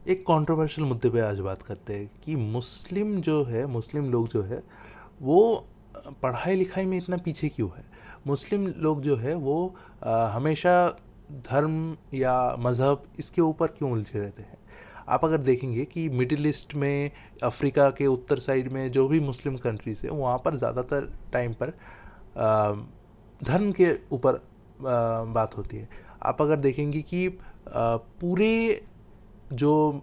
एक कंट्रोवर्शियल मुद्दे पे आज बात करते हैं कि मुस्लिम लोग जो है वो पढ़ाई लिखाई में इतना पीछे क्यों है। मुस्लिम लोग जो है वो हमेशा धर्म या मज़हब इसके ऊपर क्यों उलझे रहते हैं। आप अगर देखेंगे कि मिडिल ईस्ट में, अफ्रीका के उत्तर साइड में जो भी मुस्लिम कंट्रीज है वहाँ पर ज़्यादातर टाइम पर धर्म के ऊपर बात होती है। आप अगर देखेंगे कि पूरे जो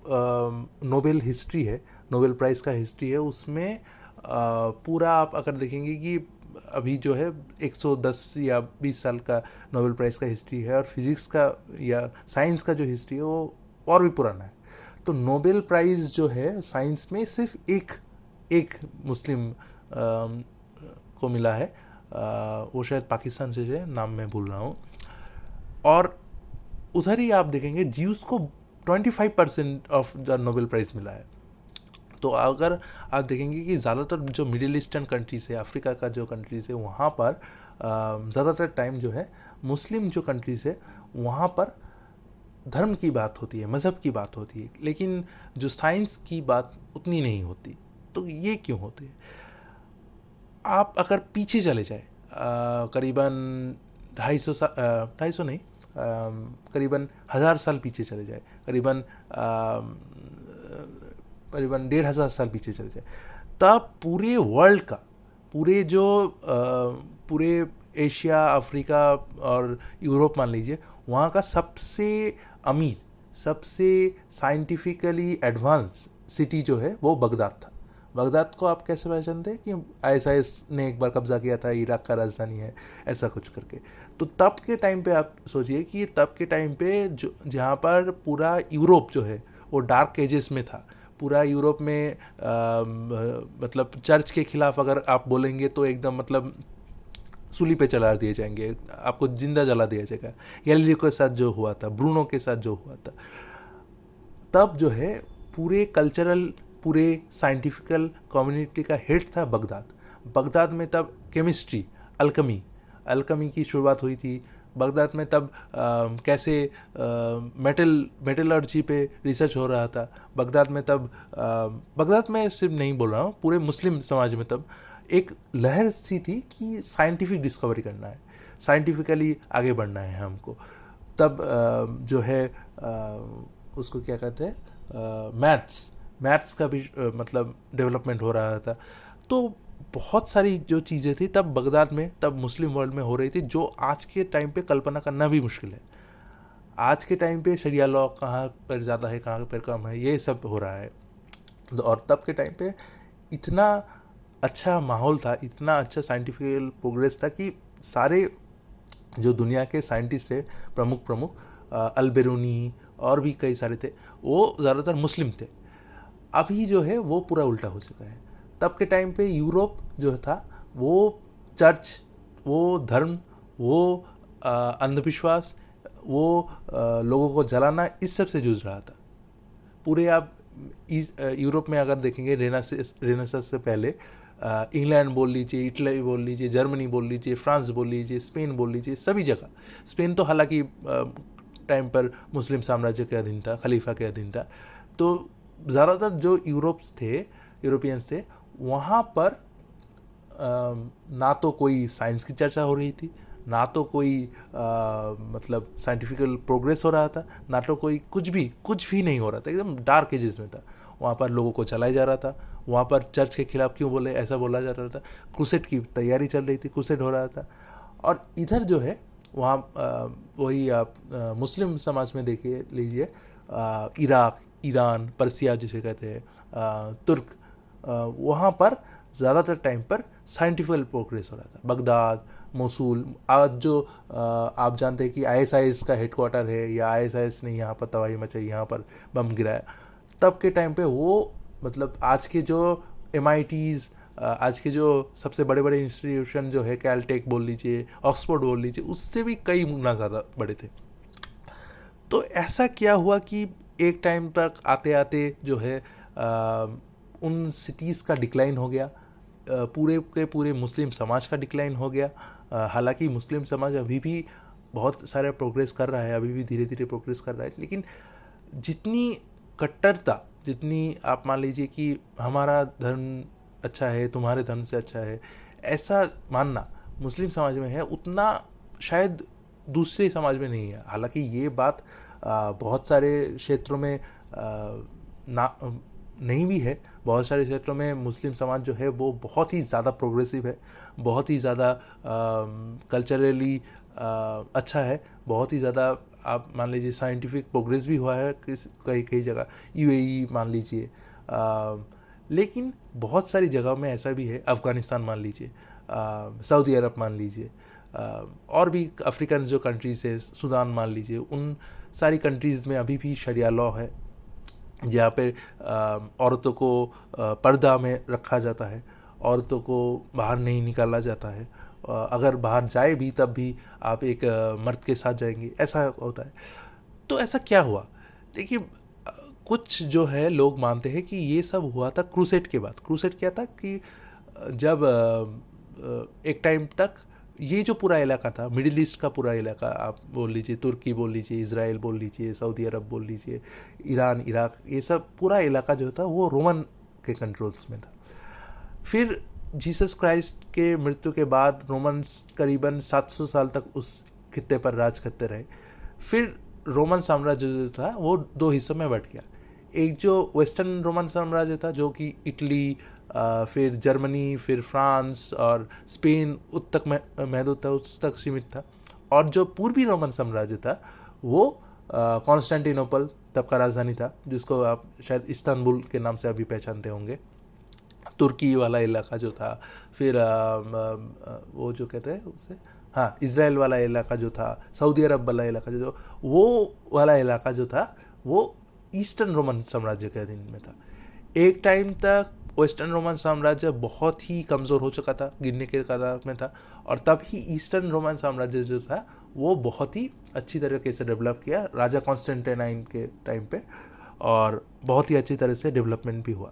नोबेल हिस्ट्री है, नोबेल प्राइज़ का हिस्ट्री है, उसमें पूरा आप अगर देखेंगे कि अभी जो है 110 या 20 साल का नोबेल प्राइज़ का हिस्ट्री है, और फिजिक्स का या साइंस का जो हिस्ट्री है वो और भी पुराना है। तो नोबेल प्राइज़ जो है साइंस में सिर्फ एक एक मुस्लिम को मिला है। वो शायद पाकिस्तान से है, नाम मैं भूल रहा हूँ। और उधर ही आप देखेंगे जीव्स को 25% ऑफ द नोबेल प्राइज़ मिला है। तो अगर आप देखेंगे कि ज़्यादातर जो मिडिल ईस्टर्न कंट्रीज़ है, अफ्रीका का जो कंट्रीज़ है, वहाँ पर ज़्यादातर टाइम जो है मुस्लिम जो कंट्रीज़ है वहाँ पर धर्म की बात होती है, मज़हब की बात होती है, लेकिन जो साइंस की बात उतनी नहीं होती। तो ये क्यों होती है? आप अगर पीछे चले जाए करीबन 250 नहीं, करीबन 1000 साल पीछे चले जाए, करीबन करीबन 1500 साल पीछे चले जाए, तब पूरे वर्ल्ड का, पूरे एशिया, अफ्रीका और यूरोप मान लीजिए, वहाँ का सबसे अमीर, सबसे साइंटिफिकली एडवांस सिटी जो है वो बगदाद था। बगदाद को आप कैसे पहचानते हैं कि आईएसआईएस ने एक बार कब्जा किया था, इराक का राजधानी है, ऐसा कुछ करके। तो तब के टाइम पे आप सोचिए कि तब के टाइम पे जो जहाँ पर पूरा यूरोप जो है वो डार्क एजेस में था। पूरा यूरोप में मतलब चर्च के खिलाफ अगर आप बोलेंगे तो एकदम मतलब सूली पे चला दिए जाएंगे, आपको जिंदा जला दिया जाएगा। गैलीलियो के साथ जो हुआ था, ब्रूनो के साथ जो हुआ था, तब जो है पूरे कल्चरल, पूरे साइंटिफिकल कम्युनिटी का हेड था बगदाद। बगदाद में तब केमिस्ट्री, अल्कमी अल्कमी की शुरुआत हुई थी। बगदाद में तब कैसे मेटलर्जी पे रिसर्च हो रहा था। बगदाद में तब बगदाद में सिर्फ नहीं बोल रहा हूँ, पूरे मुस्लिम समाज में तब एक लहर सी थी कि साइंटिफिक डिस्कवरी करना है, साइंटिफिकली आगे बढ़ना है हमको। तब जो है उसको क्या कहते हैं, मैथ्स का भी मतलब डेवलपमेंट हो रहा था। तो बहुत सारी जो चीज़ें थी तब बगदाद में, तब मुस्लिम वर्ल्ड में हो रही थी, जो आज के टाइम पे कल्पना करना भी मुश्किल है। आज के टाइम पे शरिया लॉ कहाँ पर ज़्यादा है, कहाँ पर कम है, ये सब हो रहा है। और तब के टाइम पे इतना अच्छा माहौल था, इतना अच्छा साइंटिफिक प्रोग्रेस था कि सारे जो दुनिया के साइंटिस्ट थे, प्रमुख प्रमुख, अलबेरूनी और भी कई सारे थे, वो ज़्यादातर मुस्लिम थे। अभी जो है वो पूरा उल्टा हो चुका है। तब के टाइम पे यूरोप जो था वो चर्च, वो धर्म, वो अंधविश्वास, वो लोगों को जलाना, इस सब से जूझ रहा था। पूरे आप यूरोप में अगर देखेंगे रेनेसांस से पहले इंग्लैंड बोल लीजिए, इटली बोल लीजिए, जर्मनी बोल लीजिए, फ्रांस बोल लीजिए, स्पेन बोल लीजिए, सभी जगह। स्पेन तो हालांकि टाइम पर मुस्लिम साम्राज्य के अधीन था, खलीफा के अधीन था। तो ज़्यादातर जो यूरोपियंस थे, वहाँ पर ना तो कोई साइंस की चर्चा हो रही थी, ना तो कोई मतलब साइंटिफिकल प्रोग्रेस हो रहा था, ना तो कोई कुछ भी नहीं हो रहा था, एकदम डार्क एजेस में था। वहाँ पर लोगों को चलाया जा रहा था। वहाँ पर चर्च के खिलाफ क्यों बोले, ऐसा बोला जा रहा था। क्रूसेड की तैयारी चल रही थी, क्रूसेड हो रहा था। और इधर जो है वहाँ वही आप मुस्लिम समाज में देखिए लीजिए, इराक, ईरान, पर्सिया जिसे कहते हैं, तुर्क, वहाँ पर ज़्यादातर टाइम पर साइंटिफिकल प्रोग्रेस हो रहा था। बगदाद, मोसूल, आज जो आप जानते हैं कि आईएसआईएस का हेडक्वार्टर है, या आईएसआईएस ने यहाँ पर तबाही मचाई, यहाँ पर बम गिराया, तब के टाइम पे वो मतलब आज के जो एमआईटीज़, आज के जो सबसे बड़े बड़े इंस्टीट्यूशन जो है, कैलटेक बोल लीजिए, ऑक्सफोर्ड बोल लीजिए, उससे भी कई गुना ज़्यादा बड़े थे। तो ऐसा क्या हुआ कि एक टाइम तक आते आते जो है उन सिटीज़ का डिक्लाइन हो गया, पूरे के पूरे मुस्लिम समाज का डिक्लाइन हो गया। हालांकि मुस्लिम समाज अभी भी बहुत सारे प्रोग्रेस कर रहा है, अभी भी धीरे धीरे प्रोग्रेस कर रहा है, लेकिन जितनी कट्टरता, जितनी आप मान लीजिए कि हमारा धर्म अच्छा है, तुम्हारे धर्म से अच्छा है, ऐसा मानना मुस्लिम समाज में है, उतना शायद दूसरे समाज में नहीं है। हालांकि ये बात बहुत सारे क्षेत्रों में ना नहीं भी है। बहुत सारे क्षेत्रों में मुस्लिम समाज जो है वो बहुत ही ज़्यादा प्रोग्रेसिव है, बहुत ही ज़्यादा कल्चरली अच्छा है, बहुत ही ज़्यादा आप मान लीजिए साइंटिफिक प्रोग्रेस भी हुआ है कई कई जगह, यूएई मान लीजिए। लेकिन बहुत सारी जगहों में ऐसा भी है, अफ़गानिस्तान मान लीजिए, सऊदी अरब मान लीजिए, और भी अफ्रीकन जो कंट्रीज़ है, सूडान मान लीजिए, उन सारी कंट्रीज़ में अभी भी शरिया लॉ है, जहाँ पे औरतों को पर्दा में रखा जाता है, औरतों को बाहर नहीं निकाला जाता है, अगर बाहर जाए भी तब भी आप एक मर्द के साथ जाएंगे, ऐसा होता है। तो ऐसा क्या हुआ? देखिए, कुछ जो है लोग मानते हैं कि ये सब हुआ था क्रूसेड के बाद। क्रूसेड क्या था कि जब एक टाइम तक ये जो पूरा इलाका था, मिडिल ईस्ट का पूरा इलाका, आप बोल लीजिए, तुर्की बोल लीजिए, इज़राइल बोल लीजिए, सऊदी अरब बोल लीजिए, ईरान, इराक, ये सब पूरा इलाका जो था वो रोमन के कंट्रोल्स में था। फिर जीसस क्राइस्ट के मृत्यु के बाद रोमन्स करीबन 700 साल तक उस खित्ते पर राज करते रहे। फिर रोमन साम्राज्य जो था वो दो हिस्सों में बट गया। एक जो वेस्टर्न रोमन साम्राज्य था, जो कि इटली, फिर जर्मनी, फिर फ्रांस और स्पेन उत तक महदूद था, उस तक सीमित था। और जो पूर्वी रोमन साम्राज्य था वो कॉन्स्टेंटिनोपल तब का राजधानी था, जिसको आप शायद इस्तांबुल के नाम से अभी पहचानते होंगे। तुर्की वाला इलाका जो था, फिर वो जो कहते हैं उसे, हाँ, इज़राइल वाला इलाका जो था, सऊदी अरब वाला इलाका जो, वो वाला इलाका जो था वो ईस्टर्न रोमन साम्राज्य के अधीन में था। एक टाइम तक वेस्टर्न रोमन साम्राज्य बहुत ही कमज़ोर हो चुका था, गिरने के कगार में था, और तब ही ईस्टर्न रोमन साम्राज्य जो था वो बहुत ही अच्छी तरीके से डेवलप किया राजा कॉन्स्टेंटाइन के टाइम पे, और बहुत ही अच्छी तरह से डेवलपमेंट भी हुआ।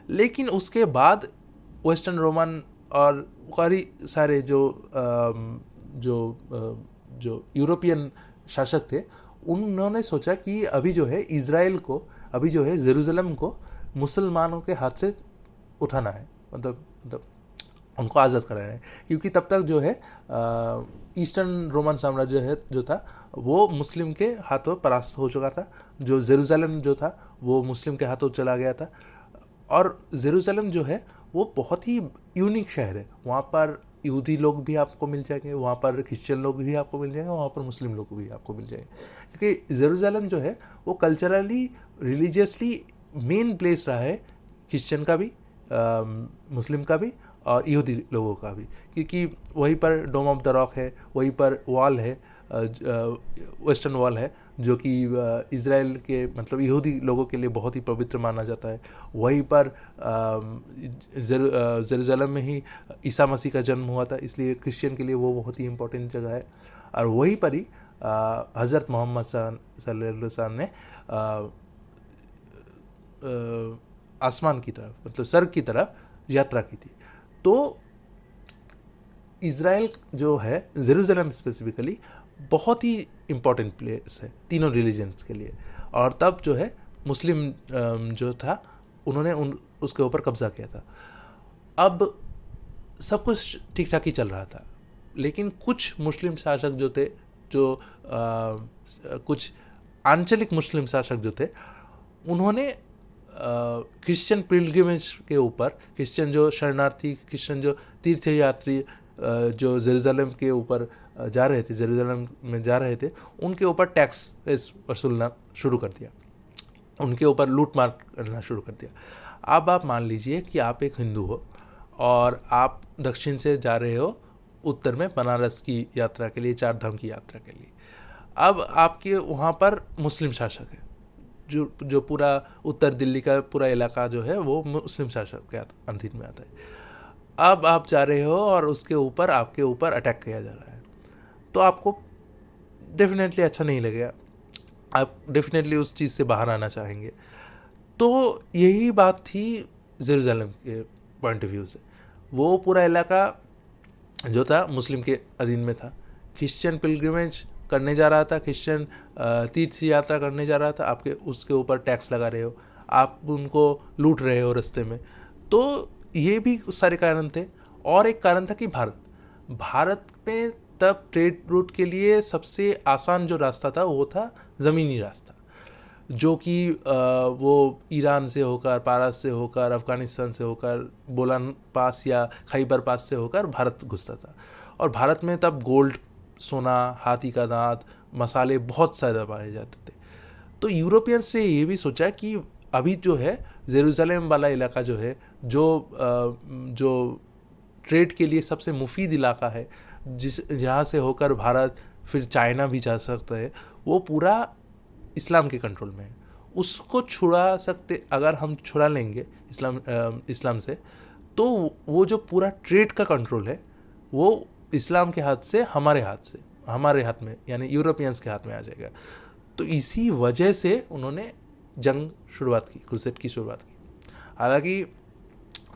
लेकिन उसके बाद वेस्टर्न रोमन और कई सारे जो यूरोपियन शासक थे, उन्होंने सोचा कि अभी जो है इज़राइल को, अभी जो है जेरूसलम को मुसलमानों के हाथ से उठाना है, मतलब उनको आज़ाद कराना है। क्योंकि तब तक जो है ईस्टर्न रोमन साम्राज्य है जो था वो मुस्लिम के हाथों परास्त हो चुका था। जो जेरूसलम जो था वो मुस्लिम के हाथों चला गया था। और जेरूसलम जो है वो बहुत ही यूनिक शहर है। वहाँ पर यहूदी लोग भी आपको मिल जाएंगे, वहाँ पर क्रिश्चियन लोग भी आपको मिल जाएंगे, वहाँ पर मुस्लिम लोग भी आपको मिल जाएंगे। क्योंकि जेरूसलम जो है वो कल्चरली, रिलीजियसली मेन प्लेस रहा है, क्रिश्चियन का भी, मुस्लिम का भी और यहूदी लोगों का भी। क्योंकि वहीं पर डोम ऑफ द रॉक है, वहीं पर वॉल है, वेस्टर्न वॉल है, जो कि इज़राइल के मतलब यहूदी लोगों के लिए बहुत ही पवित्र माना जाता है। वहीं पर जेरूसलम में ही ईसा मसीह का जन्म हुआ था, इसलिए क्रिश्चियन के लिए वो बहुत ही इम्पोर्टेंट जगह है। और वहीं पर ही हज़रत मोहम्मद सल्लल्लाहु अलैहि वसल्लम ने आसमान की तरफ, मतलब स्वर्ग की तरफ यात्रा की थी। तो इज़राइल जो है, जेरूसलम स्पेसिफिकली, बहुत ही इम्पोर्टेंट प्लेस है तीनों रिलीजन्स के लिए। और तब जो है मुस्लिम जो था उन्होंने उसके ऊपर कब्जा किया था। अब सब कुछ ठीक ठाक ही चल रहा था, लेकिन कुछ मुस्लिम शासक जो थे, जो कुछ आंचलिक मुस्लिम शासक जो थे, उन्होंने क्रिश्चियन पिलग्रिमेज के ऊपर, क्रिश्चियन जो शरणार्थी, क्रिश्चियन जो तीर्थयात्री जो जेरूसलम के ऊपर जा रहे थे, जेरूसलम में जा रहे थे, उनके ऊपर टैक्स वसूलना शुरू कर दिया, उनके ऊपर लूट मार करना शुरू कर दिया। अब आप मान लीजिए कि आप एक हिंदू हो और आप दक्षिण से जा रहे हो उत्तर में बनारस की यात्रा के लिए, चार धाम की यात्रा के लिए। अब आपके वहाँ पर मुस्लिम शासक है, जो पूरा उत्तर दिल्ली का पूरा इलाका जो है वो मुस्लिम शासक के अधीन में आता है। अब आप जा रहे हो और उसके ऊपर, आपके ऊपर अटैक किया जा रहा है, तो आपको डेफिनेटली अच्छा नहीं लगेगा, आप डेफिनेटली उस चीज़ से बाहर आना चाहेंगे। तो यही बात थी जेरूसलम के पॉइंट ऑफ व्यू से। वो पूरा इलाका जो था मुस्लिम के अधीन में था, क्रिश्चियन पिलग्रिमेज करने जा रहा था, क्रिश्चियन तीर्थ यात्रा करने जा रहा था, आपके उसके ऊपर टैक्स लगा रहे हो, आप उनको लूट रहे हो रास्ते में। तो ये भी सारे कारण थे। और एक कारण था कि भारत में तब ट्रेड रूट के लिए सबसे आसान जो रास्ता था वो था ज़मीनी रास्ता, जो कि वो ईरान से होकर, पारस से होकर, अफ़गानिस्तान से होकर, बोलान पास या खैबर पास से होकर भारत घुसता था। और भारत में तब गोल्ड, सोना, हाथी का दांत, मसाले बहुत सारे पाए जाते थे। तो यूरोपियंस ने ये भी सोचा कि अभी जो है जेरूसलम वाला इलाका जो है, जो ट्रेड के लिए सबसे मुफीद इलाका है, जहाँ से होकर भारत फिर चाइना भी जा सकता है, वो पूरा इस्लाम के कंट्रोल में है। उसको छुड़ा सकते, अगर हम छुड़ा लेंगे इस्लाम से, तो वो जो पूरा ट्रेड का कंट्रोल है वो इस्लाम के हाथ से हमारे हाथ में यानी यूरोपियंस के हाथ में आ जाएगा। तो इसी वजह से उन्होंने शुरुआत की, क्रूसेड की शुरुआत की। हालांकि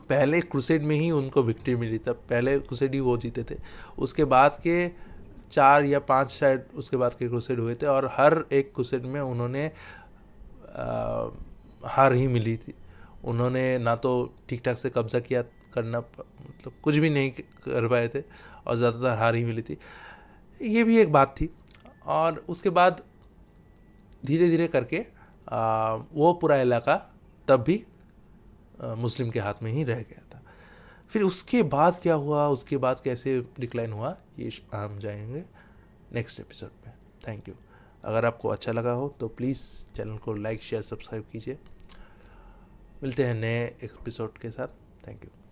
पहले क्रूसेड में ही उनको विक्ट्री मिली, तब पहले क्रूसेड ही वो जीते थे। उसके बाद के 4 या 5 शायद उसके बाद के क्रूसेड हुए थे, और हर एक क्रूसेड में उन्होंने हार ही मिली थी। उन्होंने ना तो ठीक ठाक से कब्जा करना, मतलब कुछ भी नहीं कर पाए थे, और ज़्यादातर हार ही मिली थी। ये भी एक बात थी। और उसके बाद धीरे धीरे करके वो पूरा इलाका तब भी मुस्लिम के हाथ में ही रह गया था। फिर उसके बाद क्या हुआ, उसके बाद कैसे डिक्लाइन हुआ, ये हम जाएंगे नेक्स्ट एपिसोड में। Thank you. अगर आपको अच्छा लगा हो तो प्लीज़ चैनल को लाइक, शेयर, सब्सक्राइब कीजिए। मिलते हैं नए एपिसोड के साथ। Thank you.